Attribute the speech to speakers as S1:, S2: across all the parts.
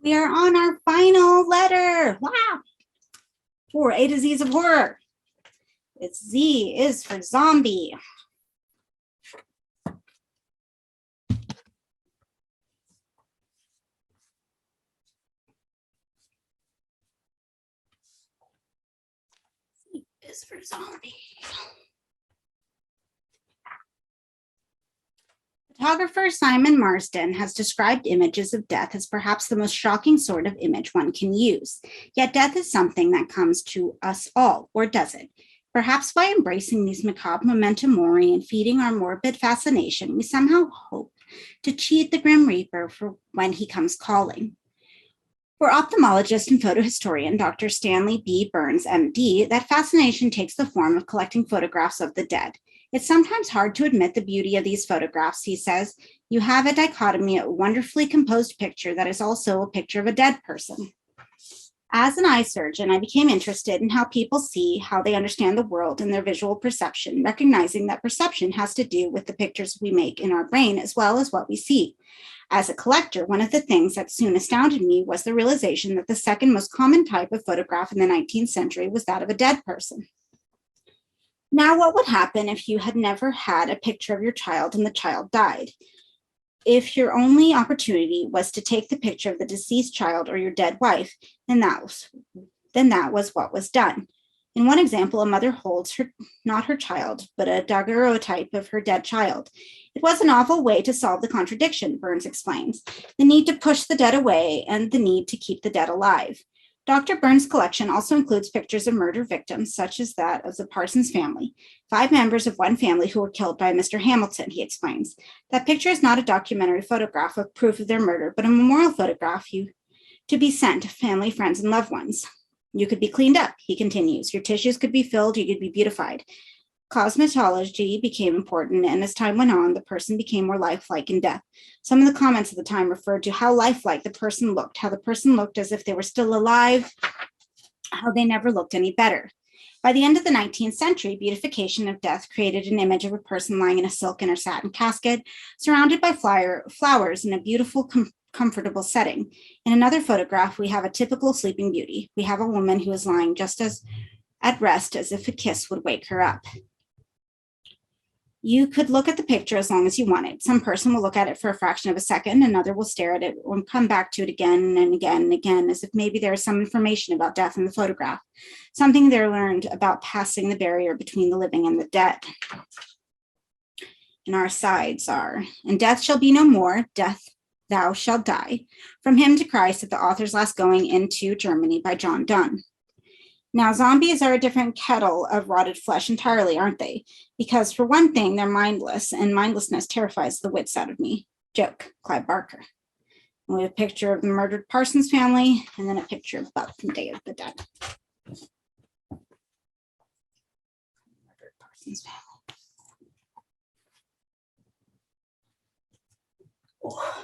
S1: We are on our final letter. Wow. For A to Z's of horror. It's Z is for zombie. Z is for zombie. Photographer Simon Marsden has described images of death as perhaps the most shocking sort of image one can use. Yet death is something that comes to us all, or does it? Perhaps by embracing these macabre memento mori and feeding our morbid fascination, we somehow hope to cheat the Grim Reaper for when he comes calling. For ophthalmologist and photohistorian Dr. Stanley B. Burns, MD, that fascination takes the form of collecting photographs of the dead. It's sometimes hard to admit the beauty of these photographs, he says. You have a dichotomy, a wonderfully composed picture that is also a picture of a dead person. As an eye surgeon, I became interested in how people see, how they understand the world and their visual perception, recognizing that perception has to do with the pictures we make in our brain as well as what we see. As a collector, one of the things that soon astounded me was the realization that the second most common type of photograph in the 19th century was that of a dead person. Now, what would happen if you had never had a picture of your child and the child died? If your only opportunity was to take the picture of the deceased child or your dead wife, then that was what was done. In one example, a mother holds not her child, but a daguerreotype of her dead child. It was a novel way to solve the contradiction, Burns explains, the need to push the dead away and the need to keep the dead alive. Dr. Burns' collection also includes pictures of murder victims, such as that of the Parsons family, 5 members of one family who were killed by Mr. Hamilton, he explains. That picture is not a documentary photograph of proof of their murder, but a memorial photograph to be sent to family, friends, and loved ones. You could be cleaned up, he continues. Your tissues could be filled, you could be beautified. Cosmetology became important, and as time went on, the person became more lifelike in death. Some of the comments at the time referred to how lifelike the person looked, how the person looked as if they were still alive, how they never looked any better. By the end of the 19th century, beautification of death created an image of a person lying in a silken or satin casket, surrounded by flowers in a beautiful, comfortable setting. In another photograph, we have a typical sleeping beauty. We have a woman who is lying just as at rest as if a kiss would wake her up. You could look at the picture as long as you wanted. Some person will look at it for a fraction of a second, another will stare at it or come back to it again and again and again, as if maybe there is some information about death in the photograph, something they learned about passing the barrier between the living and the dead. And our sides are, and death shall be no more, death thou shalt die. From Hymn to Christ at the author's last going into Germany by John Donne. Now, zombies are a different kettle of rotted flesh entirely, aren't they? Because for one thing, they're mindless, and mindlessness terrifies the wits out of me. Joke, Clive Barker. And we have a picture of the murdered Parsons family, and then a picture of Buck from Day of the Dead. Murdered Parsons family. Oh.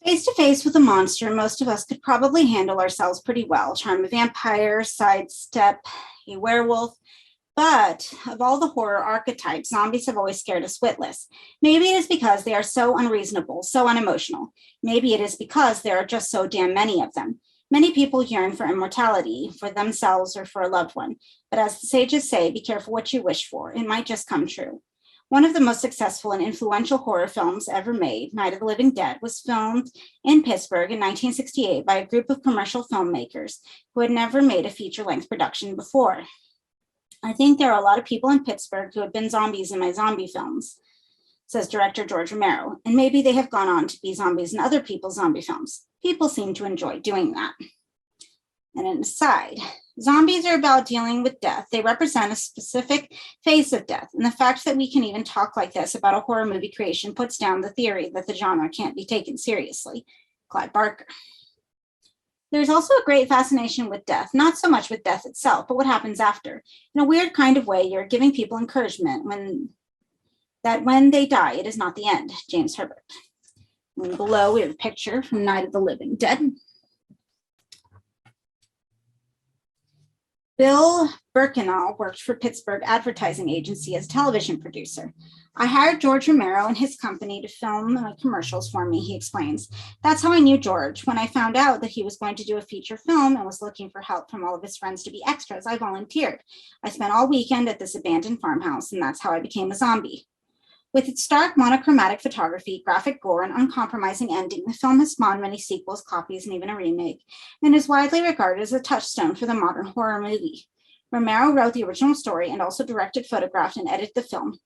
S1: Face to face with a monster, most of us could probably handle ourselves pretty well. Charm a vampire, sidestep a werewolf. But of all the horror archetypes, zombies have always scared us witless. Maybe it is because they are so unreasonable, so unemotional. Maybe it is because there are just so damn many of them. Many people yearn for immortality, for themselves or for a loved one. But as the sages say, be careful what you wish for. It might just come true. One of the most successful and influential horror films ever made, Night of the Living Dead, was filmed in Pittsburgh in 1968 by a group of commercial filmmakers who had never made a feature-length production before. I think there are a lot of people in Pittsburgh who have been zombies in my zombie films, says director George Romero, and maybe they have gone on to be zombies in other people's zombie films. People seem to enjoy doing that. And an aside, zombies are about dealing with death. They represent a specific phase of death. And the fact that we can even talk like this about a horror movie creation puts down the theory that the genre can't be taken seriously. Clive Barker. There's also a great fascination with death, not so much with death itself, but what happens after. In a weird kind of way, you're giving people encouragement when they die, it is not the end. James Herbert. And below, we have a picture from Night of the Living Dead. Bill Birkenau worked for Pittsburgh Advertising Agency as a television producer. I hired George Romero and his company to film my commercials for me, he explains. That's how I knew George. When I found out that he was going to do a feature film and was looking for help from all of his friends to be extras, I volunteered. I spent all weekend at this abandoned farmhouse, and that's how I became a zombie. With its stark monochromatic photography, graphic gore, and uncompromising ending, the film has spawned many sequels, copies, and even a remake, and is widely regarded as a touchstone for the modern horror movie. Romero wrote the original story and also directed, photographed, and edited the film.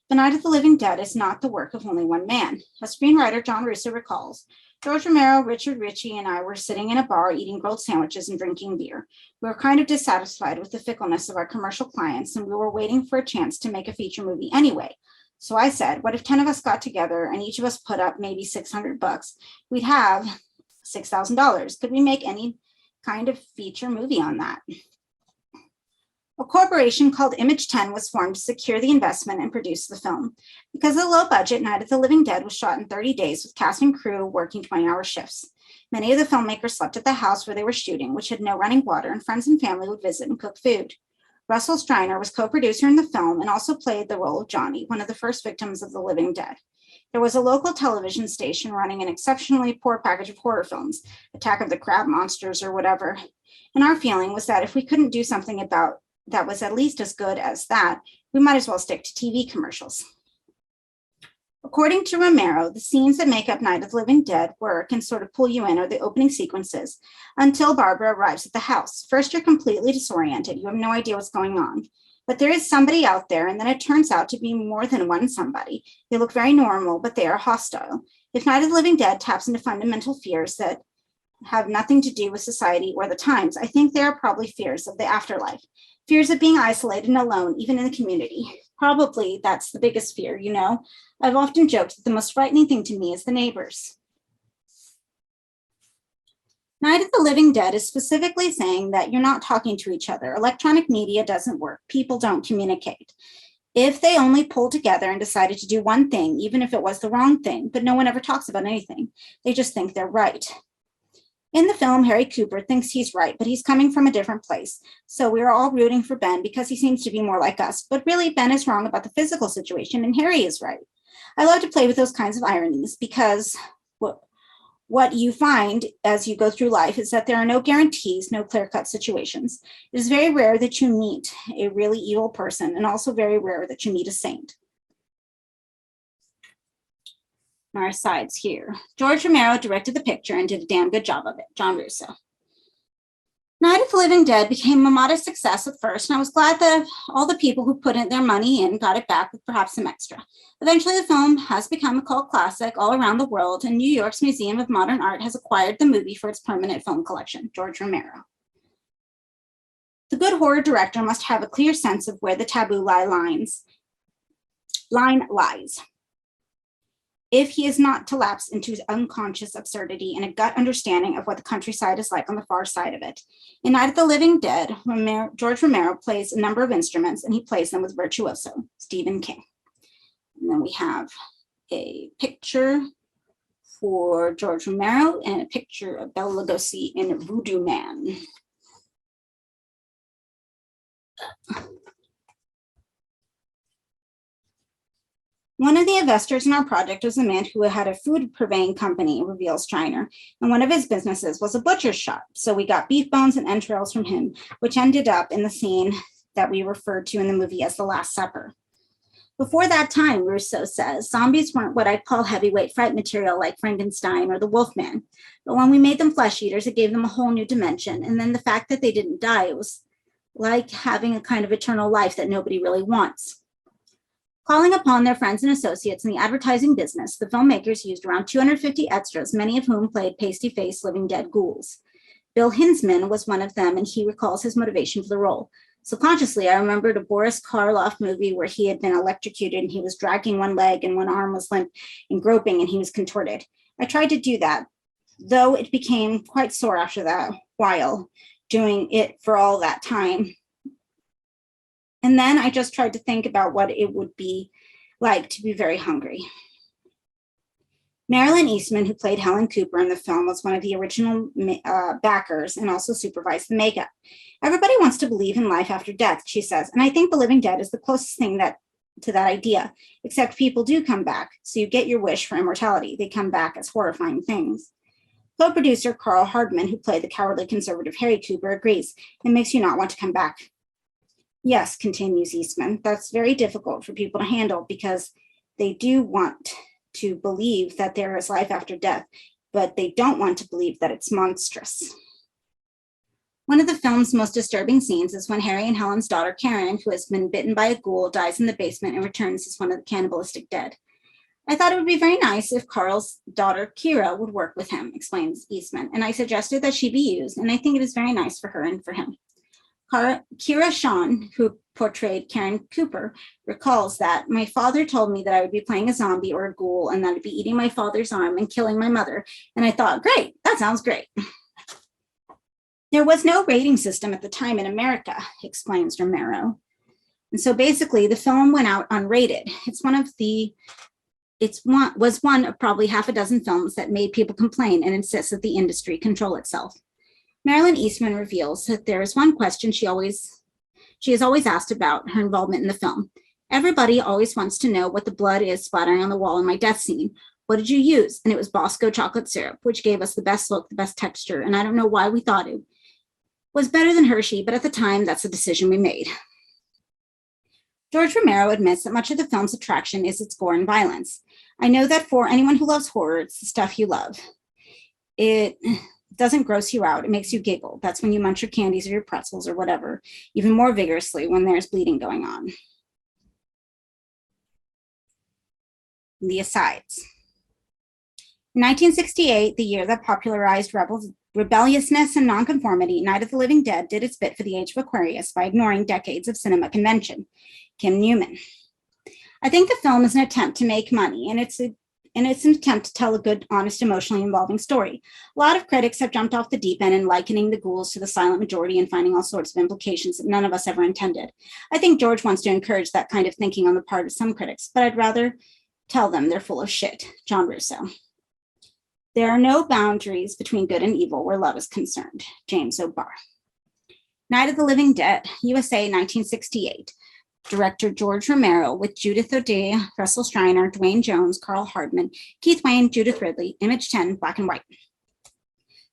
S1: The Night of the Living Dead is not the work of only one man. As screenwriter John Russo recalls, George Romero, Richard Ritchie, and I were sitting in a bar eating grilled sandwiches and drinking beer. We were kind of dissatisfied with the fickleness of our commercial clients, and we were waiting for a chance to make a feature movie anyway. So I said, what if 10 of us got together and each of us put up maybe $600? We'd have $6,000. Could we make any kind of feature movie on that? A corporation called Image 10 was formed to secure the investment and produce the film. Because of the low budget, Night of the Living Dead was shot in 30 days with cast and crew working 20-hour shifts. Many of the filmmakers slept at the house where they were shooting, which had no running water, and friends and family would visit and cook food. Russell Streiner was co-producer in the film and also played the role of Johnny, one of the first victims of the living dead. There was a local television station running an exceptionally poor package of horror films, Attack of the Crab Monsters or whatever. And our feeling was that if we couldn't do something about that was at least as good as that, we might as well stick to TV commercials. According to Romero, the scenes that make up Night of the Living Dead work and sort of pull you in are the opening sequences until Barbara arrives at the house. First, you're completely disoriented. You have no idea what's going on. But there is somebody out there, and then it turns out to be more than one somebody. They look very normal, but they are hostile. If Night of the Living Dead taps into fundamental fears that have nothing to do with society or the times, I think they are probably fears of the afterlife. Fears of being isolated and alone, even in the community. Probably that's the biggest fear, you know. I've often joked that the most frightening thing to me is the neighbors. Night of the Living Dead is specifically saying that you're not talking to each other. Electronic media doesn't work. People don't communicate. If they only pulled together and decided to do one thing, even if it was the wrong thing, but no one ever talks about anything, they just think they're right. In the film, Harry Cooper thinks he's right, but he's coming from a different place. So we're all rooting for Ben because he seems to be more like us. But really, Ben is wrong about the physical situation and Harry is right. I love to play with those kinds of ironies because what you find as you go through life is that there are no guarantees, no clear-cut situations. It is very rare that you meet a really evil person and also very rare that you meet a saint. Our sides here. George Romero directed the picture and did a damn good job of it. John Russo. Night of the Living Dead became a modest success at first, and I was glad that all the people who put in their money in got it back with perhaps some extra. Eventually, the film has become a cult classic all around the world, and New York's Museum of Modern Art has acquired the movie for its permanent film collection. George Romero. The good horror director must have a clear sense of where the taboo line lies. If he is not to lapse into unconscious absurdity and a gut understanding of what the countryside is like on the far side of it. In Night of the Living Dead, George Romero plays a number of instruments, and he plays them with virtuoso, Stephen King. And then we have a picture for George Romero and a picture of Bela Lugosi in Voodoo Man. One of the investors in our project was a man who had a food purveying company, reveals Schreiner, and one of his businesses was a butcher's shop. So we got beef bones and entrails from him, which ended up in the scene that we referred to in the movie as The Last Supper. Before that time, Russo says, zombies weren't what I'd call heavyweight fright material like Frankenstein or the Wolfman. But when we made them flesh eaters, it gave them a whole new dimension. And then the fact that they didn't die, it was like having a kind of eternal life that nobody really wants. Calling upon their friends and associates in the advertising business, the filmmakers used around 250 extras, many of whom played pasty-faced living dead ghouls. Bill Hinsman was one of them, and he recalls his motivation for the role. Subconsciously, I remembered a Boris Karloff movie where he had been electrocuted and he was dragging one leg and one arm was limp and groping and he was contorted. I tried to do that, though it became quite sore after that while doing it for all that time. And then I just tried to think about what it would be like to be very hungry. Marilyn Eastman, who played Helen Cooper in the film, was one of the original backers and also supervised the makeup. Everybody wants to believe in life after death, she says, and I think The Living Dead is the closest thing to that idea, except people do come back, so you get your wish for immortality. They come back as horrifying things. Co-producer Carl Hardman, who played the cowardly conservative Harry Cooper, agrees. It makes you not want to come back. Yes, continues Eastman, that's very difficult for people to handle because they do want to believe that there is life after death, but they don't want to believe that it's monstrous. One of the film's most disturbing scenes is when Harry and Helen's daughter, Karen, who has been bitten by a ghoul, dies in the basement and returns as one of the cannibalistic dead. I thought it would be very nice if Carl's daughter, Kira, would work with him, explains Eastman, and I suggested that she be used, and I think it is very nice for her and for him. Kira Shawn, who portrayed Karen Cooper, recalls that my father told me that I would be playing a zombie or a ghoul and that I'd be eating my father's arm and killing my mother, and I thought, great, that sounds great. There was no rating system at the time in America, explains Romero. And so basically the film went out unrated. Was one of probably half a dozen films that made people complain and insist that the industry control itself. Marilyn Eastman reveals that there is one question she is always asked about her involvement in the film. Everybody always wants to know what the blood is splattering on the wall in my death scene. What did you use? And it was Bosco chocolate syrup, which gave us the best look, the best texture, and I don't know why we thought it was better than Hershey, but at the time, that's the decision we made. George Romero admits that much of the film's attraction is its gore and violence. I know that for anyone who loves horror, it's the stuff you love. It doesn't gross you out, it makes you giggle. That's when you munch your candies or your pretzels or whatever, even more vigorously when there's bleeding going on. The asides. In 1968, the year that popularized rebelliousness and nonconformity, Night of the Living Dead did its bit for the age of Aquarius by ignoring decades of cinema convention. Kim Newman. I think the film is an attempt to make money, and it's an attempt to tell a good, honest, emotionally involving story. A lot of critics have jumped off the deep end and likening the ghouls to the silent majority and finding all sorts of implications that none of us ever intended. I think George wants to encourage that kind of thinking on the part of some critics, but I'd rather tell them they're full of shit. John Russo. There are no boundaries between good and evil where love is concerned. James Obar. Night of the Living Dead, USA, 1968. Director George Romero with Judith O'Dea, Russell Streiner, Dwayne Jones, Carl Hardman, Keith Wayne, Judith Ridley, Image 10, black and white.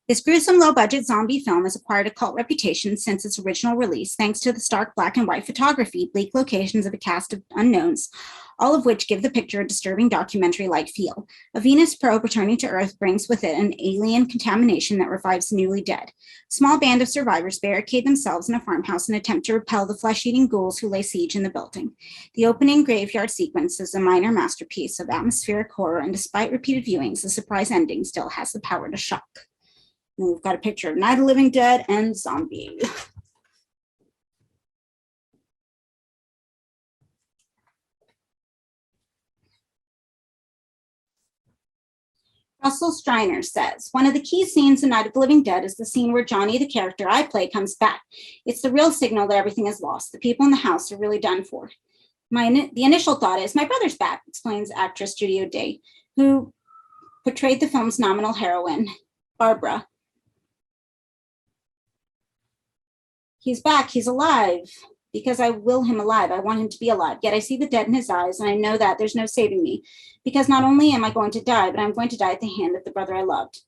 S1: This gruesome low-budget zombie film has acquired a cult reputation since its original release, thanks to the stark black and white photography, bleak locations of a cast of unknowns, all of which give the picture a disturbing documentary-like feel. A Venus probe returning to Earth brings with it an alien contamination that revives the newly dead. A small band of survivors barricade themselves in a farmhouse and attempt to repel the flesh-eating ghouls who lay siege in the building. The opening graveyard sequence is a minor masterpiece of atmospheric horror, and despite repeated viewings, the surprise ending still has the power to shock. And we've got a picture of Night of the Living Dead and zombie. Russell Streiner says, one of the key scenes in Night of the Living Dead is the scene where Johnny, the character I play, comes back. It's the real signal that everything is lost. The people in the house are really done for. The initial thought is, my brother's back, explains actress Judy O'Dea, who portrayed the film's nominal heroine, Barbara. He's back, he's alive, because I will him alive. I want him to be alive. Yet I see the dead in his eyes, and I know that there's no saving me, because not only am I going to die, but I'm going to die at the hand of the brother I loved.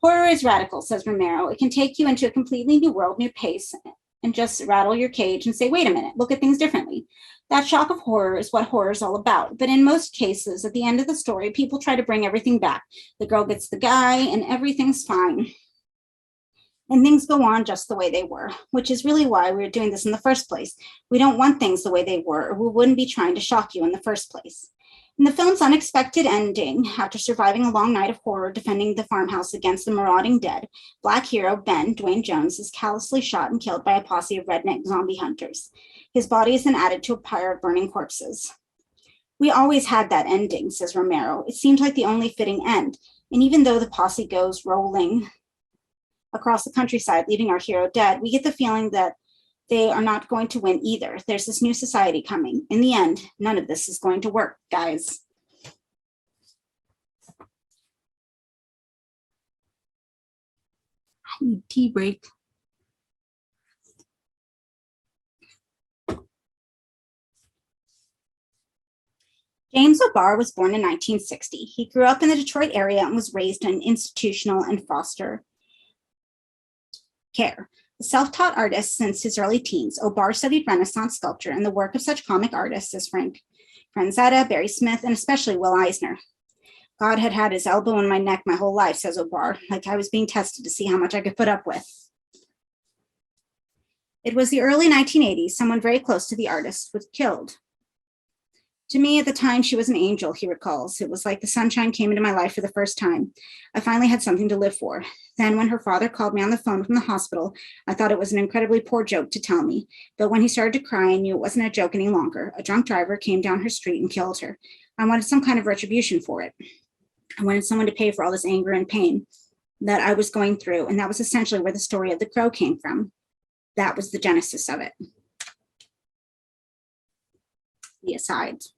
S1: Horror is radical, says Romero. It can take you into a completely new world, new pace, and just rattle your cage and say, wait a minute, look at things differently. That shock of horror is what horror is all about. But in most cases, at the end of the story, people try to bring everything back. The girl gets the guy, and everything's fine. And things go on just the way they were, which is really why we're doing this in the first place. We don't want things the way they were, or we wouldn't be trying to shock you in the first place. In the film's unexpected ending, after surviving a long night of horror defending the farmhouse against the marauding dead, Black hero Ben, Dwayne Jones, is callously shot and killed by a posse of redneck zombie hunters. His body is then added to a pyre of burning corpses. We always had that ending, says Romero. It seemed like the only fitting end. And even though the posse goes rolling across the countryside, leaving our hero dead, we get the feeling that they are not going to win either. There's this new society coming. In the end, none of this is going to work, guys. Tea break. James Obar was born in 1960. He grew up in the Detroit area and was raised in institutional and foster care. A self-taught artist since his early teens, Obar studied Renaissance sculpture and the work of such comic artists as Frank Franzetta, Barry Smith, and especially Will Eisner. God had had his elbow in my neck my whole life, says Obar, like I was being tested to see how much I could put up with. It was the early 1980s. Someone very close to the artist was killed. To me, at the time, she was an angel, he recalls. It was like the sunshine came into my life for the first time. I finally had something to live for. Then, when her father called me on the phone from the hospital, I thought it was an incredibly poor joke to tell me. But when he started to cry, I knew it wasn't a joke any longer. A drunk driver came down her street and killed her. I wanted some kind of retribution for it. I wanted someone to pay for all this anger and pain that I was going through. And that was essentially where the story of the crow came from. That was the genesis of it. The asides.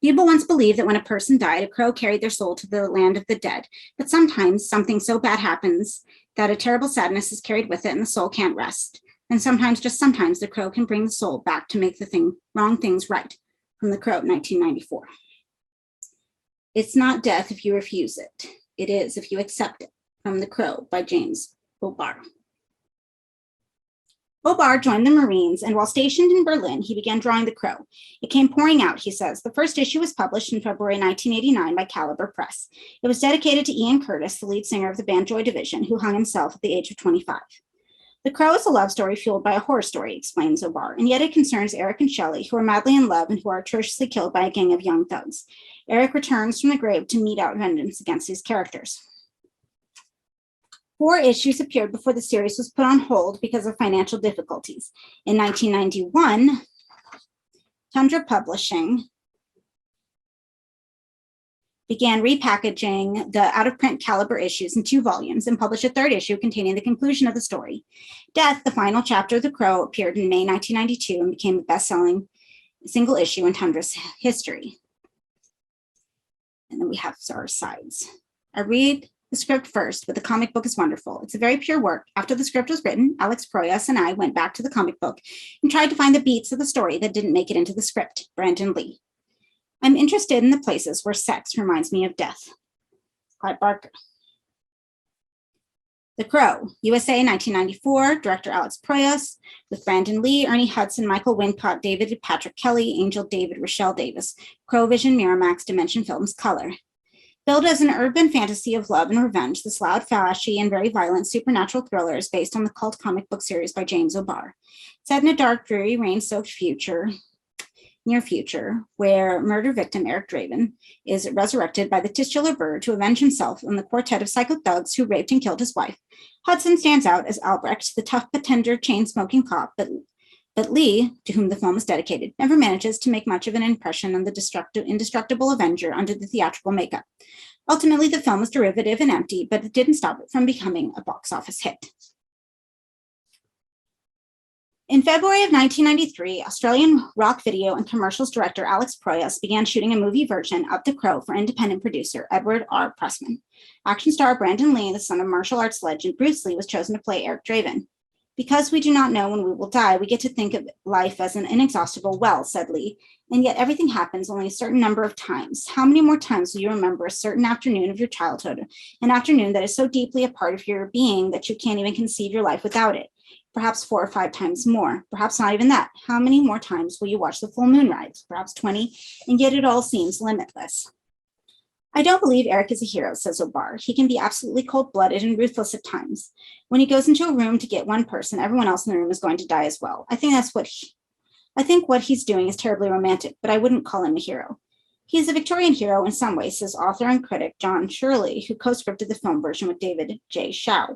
S1: People once believed that when a person died, a crow carried their soul to the land of the dead. But sometimes something so bad happens that a terrible sadness is carried with it and the soul can't rest. And sometimes, just sometimes, the crow can bring the soul back to make the wrong things right. From The Crow, 1994. It's not death if you refuse it. It is if you accept it. From The Crow by James Obar. Obar joined the Marines, and while stationed in Berlin, he began drawing The Crow. It came pouring out, he says. The first issue was published in February 1989 by Caliber Press. It was dedicated to Ian Curtis, the lead singer of the band Joy Division, who hung himself at the age of 25. The Crow is a love story fueled by a horror story, explains Obar, and yet it concerns Eric and Shelley, who are madly in love and who are atrociously killed by a gang of young thugs. Eric returns from the grave to mete out vengeance against these characters. 4 issues appeared before the series was put on hold because of financial difficulties. In 1991, Tundra Publishing began repackaging the out-of-print Caliber issues in 2 volumes and published a 3rd issue containing the conclusion of the story. Death, the final chapter of The Crow, appeared in May 1992 and became the best-selling single issue in Tundra's history. And then we have our sides. I read the script first, but the comic book is wonderful. It's a very pure work. After the script was written, Alex Proyas and I went back to the comic book and tried to find the beats of the story that didn't make it into the script. Brandon Lee. I'm interested in the places where sex reminds me of death. Clive Barker. The Crow, USA, 1994, director Alex Proyas, with Brandon Lee, Ernie Hudson, Michael Wincott, David Patrick Kelly, Angel David, Rochelle Davis, Crow Vision, Miramax, Dimension Films, Color. Billed as an urban fantasy of love and revenge, this loud, flashy, and very violent supernatural thriller is based on the cult comic book series by James Obar. Set in a dark, dreary, rain-soaked near future, where murder victim Eric Draven is resurrected by the titular bird to avenge himself on the quartet of psycho thugs who raped and killed his wife. Hudson stands out as Albrecht, the tough but tender chain-smoking cop, but Lee, to whom the film is dedicated, never manages to make much of an impression on the indestructible Avenger under the theatrical makeup. Ultimately, the film was derivative and empty, but it didn't stop it from becoming a box office hit. In February of 1993, Australian rock video and commercials director Alex Proyas began shooting a movie version of The Crow for independent producer Edward R. Pressman. Action star Brandon Lee, the son of martial arts legend Bruce Lee, was chosen to play Eric Draven. Because we do not know when we will die, we get to think of life as an inexhaustible well, said Lee, and yet everything happens only a certain number of times. How many more times will you remember a certain afternoon of your childhood, an afternoon that is so deeply a part of your being that you can't even conceive your life without it? Perhaps 4 or 5 times more, perhaps not even that. How many more times will you watch the full moon rise? Perhaps 20, and yet it all seems limitless. I don't believe Eric is a hero, says Obar. He can be absolutely cold-blooded and ruthless at times. When he goes into a room to get one person, everyone else in the room is going to die as well. I think what he's doing is terribly romantic, but I wouldn't call him a hero. He is a Victorian hero in some ways, says author and critic John Shirley, who co-scripted the film version with David J. Shaw,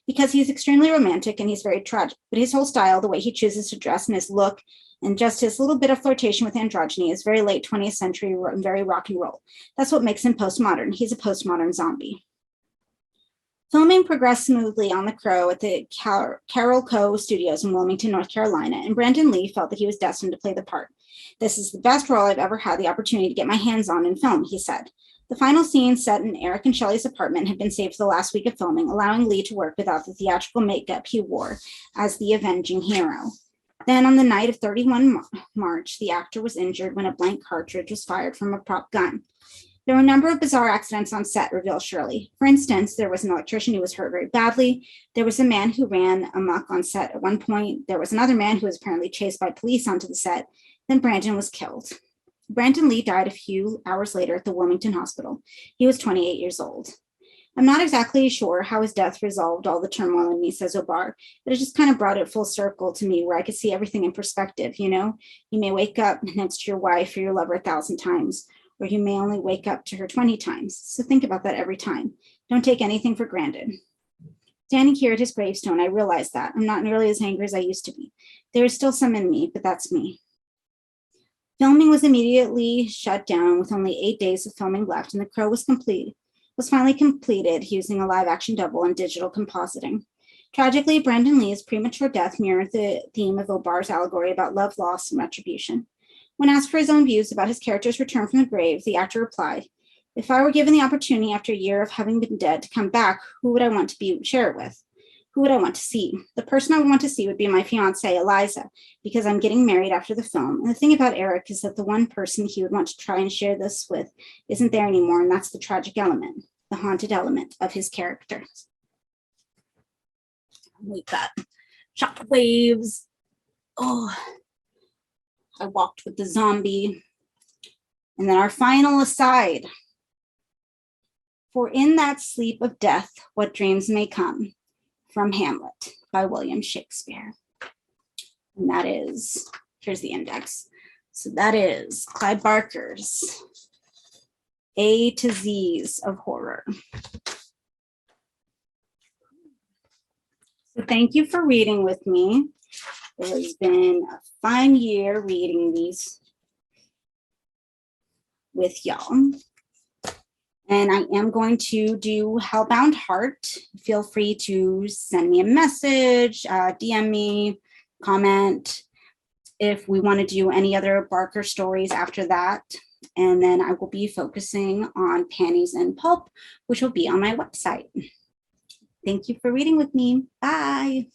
S1: because he's extremely romantic and he's very tragic. But his whole style, the way he chooses to dress and his look, and just his little bit of flirtation with androgyny is very late 20th century and very rock and roll. That's what makes him postmodern. He's a postmodern zombie. Filming progressed smoothly on The Crow at the Carol Co. Studios in Wilmington, North Carolina, and Brandon Lee felt that he was destined to play the part. This is the best role I've ever had the opportunity to get my hands on in film, he said. The final scene set in Eric and Shelley's apartment had been saved for the last week of filming, allowing Lee to work without the theatrical makeup he wore as the avenging hero. Then on the night of 31 March, the actor was injured when a blank cartridge was fired from a prop gun. There were a number of bizarre accidents on set, revealed Shirley. For instance, there was an electrician who was hurt very badly. There was a man who ran amok on set at one point. There was another man who was apparently chased by police onto the set. Then Brandon was killed. Brandon Lee died a few hours later at the Wilmington Hospital. He was 28 years old. I'm not exactly sure how his death resolved all the turmoil in me, says Obar, but it just kind of brought it full circle to me where I could see everything in perspective, you know? You may wake up next to your wife or your lover 1,000 times, or you may only wake up to her 20 times. So think about that every time. Don't take anything for granted. Standing here at his gravestone, I realized that I'm not nearly as angry as I used to be. There is still some in me, but that's me. Filming was immediately shut down with only 8 days of filming left, and The Crow was finally completed using a live-action double and digital compositing. Tragically, Brandon Lee's premature death mirrored the theme of Obar's allegory about love, loss, and retribution. When asked for his own views about his character's return from the grave, the actor replied, "If I were given the opportunity after a year of having been dead to come back, who would I want to share it with? Who would I want to see? The person I would want to see would be my fiancée, Eliza, because I'm getting married after the film. And the thing about Eric is that the one person he would want to try and share this with isn't there anymore, and that's the tragic element, the haunted element of his character." We've got shock waves. Oh, I walked with the zombie. And then our final aside. For in that sleep of death, what dreams may come, from Hamlet by William Shakespeare. And that is, here's the index. So that is Clive Barker's A to Z's of horror. So thank you for reading with me. It has been a fun year reading these with y'all. And I am going to do Hellbound Heart. Feel free to send me a message, DM me, comment if we want to do any other Barker stories after that. And then I will be focusing on Panties and Pulp, which will be on my website. Thank you for reading with me. Bye.